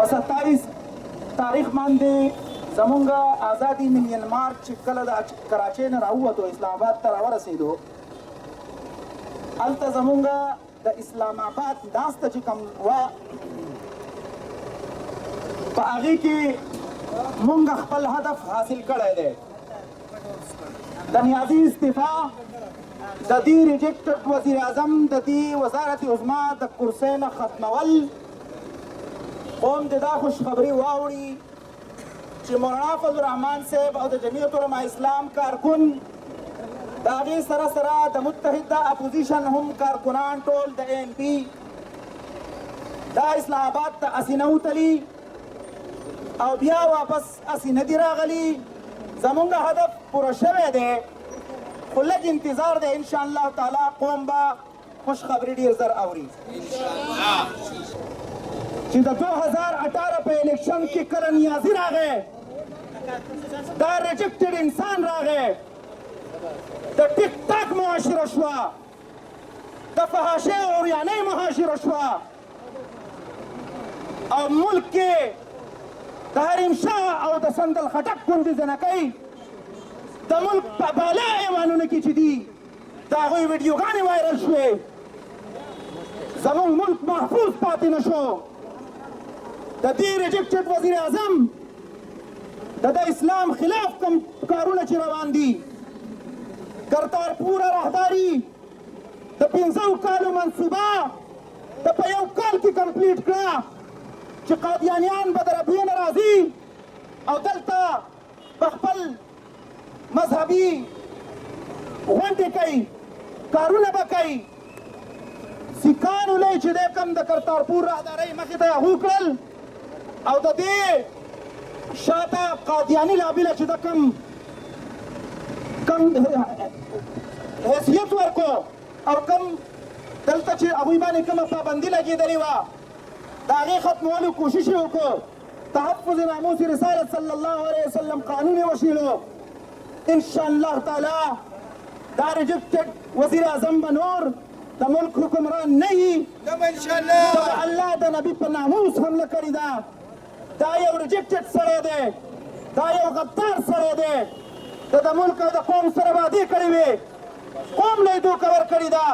په 27 تاریخ باندې زمونږ آزادي ملین مارچ چې کله د کراچۍ نه راووتو اسلام آباد ته راورسېدو، هلته زمونږ د اسلام آباد ناسته چې کوم وه په هغې کې مونږ خپل هدف حاصل کړی دی. د نیازي استعفا، د دې ریجیکټډ وزیر اعظم د دې وزارت عظما د کرسۍ نه ختمول، قوم د دا خوشخبري واوړي چې مولانا فضل الرحمن صاحب او د جمعیت علما اسلام کارکن د هغې سره سره د متحده اپوزیشن هم کارکنان ټول د ANP دا اسلام آباد ته اسې نه وتلي او بیا واپس اسې نه دي راغلي. زمونږ هدف پوره شوی دی، خو لږ انتظار دی. انشاءالله تعالی قوم به خوشخبري ډېر زر اوري چې د 2018 په الیکشن کې کله نیازي راغی، دا ریجیکټډ انسان راغی، د ټیک ټاک معاشره شوه، د فحاشۍ او عریانۍ معاشره شوه او ملک کې د حریم شاه او د سندل خټک غوندې زنکۍ د ملک په بالا ایوانونو کې چې دي د هغوی ویډیوګانې وایرل شوې، زموږ ملک محفوظ پاتې نه شو. د دې ریجیکټډ وزیر اعظم د اسلام خلاف کوم کارونه چې روان دي، کرتارپور راهداري د 15 کالو منصوبه د په یو کال کې کمپلیټ کړه چې قادیانیان به د ربیې نه راځي او دلته په خپل مذهبي غونډې کوي، کارونه به کوي. سیکانو لې چې دی کوم د کرتارپور راهدارۍ مخې ته هغو کړل او د دې شاته قادیاني لابله چې د کوم حیثیت ورکو او کوم دلته چې هغوی باندې کومه پابندي لګېدلې وه د هغې ختمولو کوشش یې وکړو. تحفظ ناموس رسالت صلی الله علیه وسلم قانون یې وشیلو. انشاءالله تعالی دا ریجیکټډ وزیر اعظم به نور د ملک حکمران نه وي، د الله د نبي په ناموس حمله کړې ده. دا یو ریجیکټډ سړی دی، دا یو غدار سړی دی، د ملک او د قوم سره وعدې کړې وې، قوم نه یې دوکه ورکړې ده.